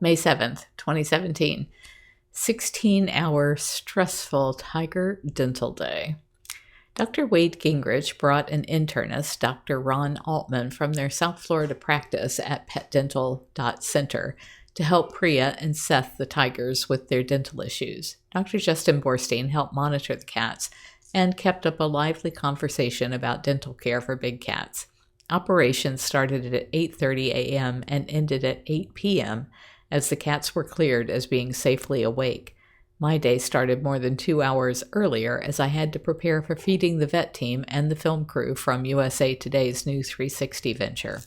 May 7th, 2017. 16-hour stressful tiger dental day. Dr. Wade Gingrich brought an internist, Dr. Ron Altman, from their South Florida practice at petdental.center to help Priya and Seth, the tigers, with their dental issues. Dr. Justin Borstein helped monitor the cats and kept up a lively conversation about dental care for big cats. Operations started at 8:30 a.m. and ended at 8 p.m. as the cats were cleared as being safely awake. My day started more than 2 hours earlier as I had to prepare for feeding the vet team and the film crew from USA Today's new 360 venture.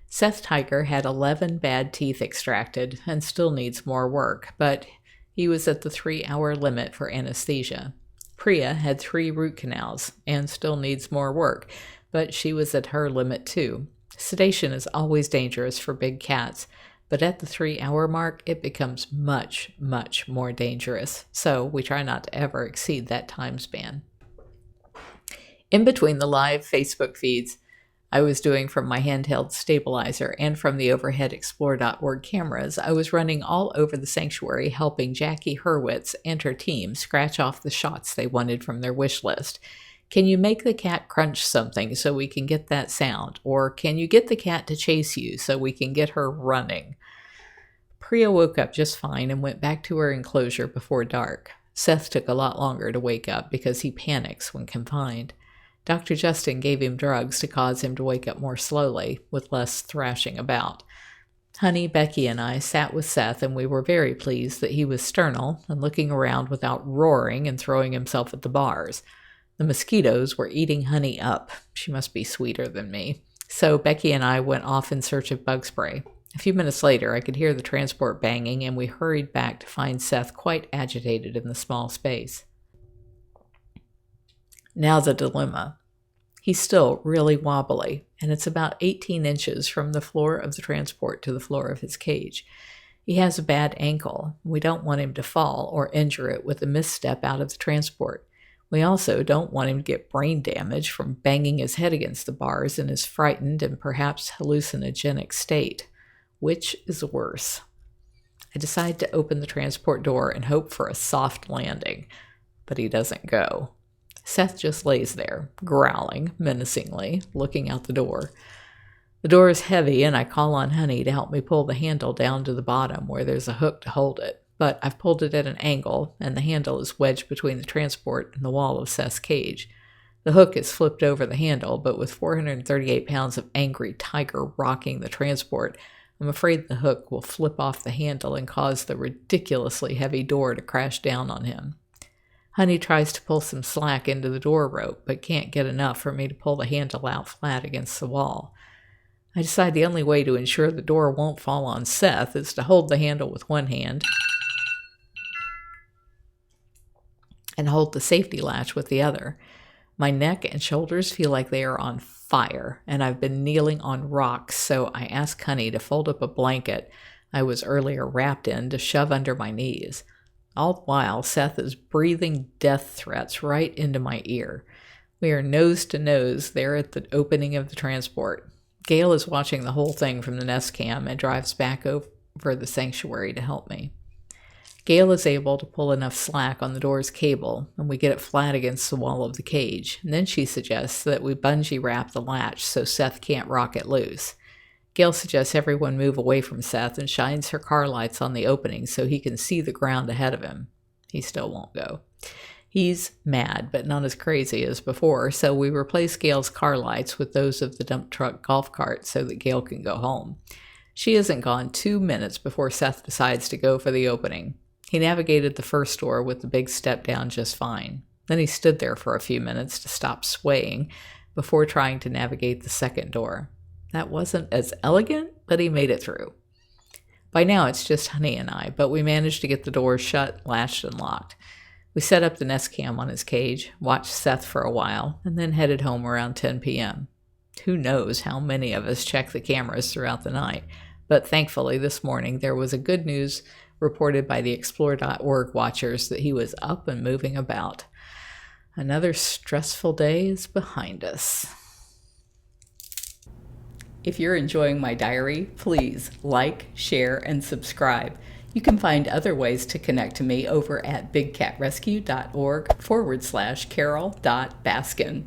Seth Tiger had 11 bad teeth extracted and still needs more work, but he was at the 3-hour limit for anesthesia. Priya had 3 root canals and still needs more work, but she was at her limit too. Sedation is always dangerous for big cats, but at the 3-hour mark, it becomes much, much more dangerous, so we try not to ever exceed that time span. In between the live Facebook feeds I was doing from my handheld stabilizer and from the overhead explore.org cameras, I was running all over the sanctuary helping Jackie Hurwitz and her team scratch off the shots they wanted from their wish list. Can you make the cat crunch something so we can get that sound? Or can you get the cat to chase you so we can get her running? Priya woke up just fine and went back to her enclosure before dark. Seth took a lot longer to wake up because he panics when confined. Dr. Justin gave him drugs to cause him to wake up more slowly, with less thrashing about. Honey, Becky, and I sat with Seth, and we were very pleased that he was sternal and looking around without roaring and throwing himself at the bars. The mosquitoes were eating Honey up. She must be sweeter than me. So Becky and I went off in search of bug spray. A few minutes later, I could hear the transport banging, and we hurried back to find Seth quite agitated in the small space. Now the dilemma. He's still really wobbly, and it's about 18 inches from the floor of the transport to the floor of his cage. He has a bad ankle. We don't want him to fall or injure it with a misstep out of the transport. We also don't want him to get brain damage from banging his head against the bars in his frightened and perhaps hallucinogenic state. Which is worse? I decide to open the transport door and hope for a soft landing, but he doesn't go. Seth just lays there, growling menacingly, looking out the door. The door is heavy, and I call on Honey to help me pull the handle down to the bottom where there's a hook to hold it. But I've pulled it at an angle, and the handle is wedged between the transport and the wall of Seth's cage. The hook is flipped over the handle, but with 438 pounds of angry tiger rocking the transport, I'm afraid the hook will flip off the handle and cause the ridiculously heavy door to crash down on him. Honey tries to pull some slack into the door rope, but can't get enough for me to pull the handle out flat against the wall. I decide the only way to ensure the door won't fall on Seth is to hold the handle with one hand and hold the safety latch with the other. My neck and shoulders feel like they are on fire, and I've been kneeling on rocks, so I ask Honey to fold up a blanket I was earlier wrapped in to shove under my knees. All the while, Seth is breathing death threats right into my ear. We are nose to nose there at the opening of the transport. Gail is watching the whole thing from the Nest Cam and drives back over the sanctuary to help me. Gail is able to pull enough slack on the door's cable, and we get it flat against the wall of the cage. And then she suggests that we bungee wrap the latch so Seth can't rock it loose. Gail suggests everyone move away from Seth and shines her car lights on the opening so he can see the ground ahead of him. He still won't go. He's mad, but not as crazy as before, so we replace Gail's car lights with those of the dump truck golf cart so that Gail can go home. She isn't gone 2 minutes before Seth decides to go for the opening. He navigated the first door with the big step down just fine. Then he stood there for a few minutes to stop swaying before trying to navigate the second door. That wasn't as elegant, but he made it through. By now it's just Honey and I, but we managed to get the doors shut, latched, and locked. We set up the Nest Cam on his cage, watched Seth for a while, and then headed home around 10 p.m. Who knows how many of us checked the cameras throughout the night, but thankfully this morning there was a good news reported by the explore.org watchers that he was up and moving about. Another stressful day is behind us. If you're enjoying my diary, please like, share, and subscribe. You can find other ways to connect to me over at bigcatrescue.org/Carole.Baskin.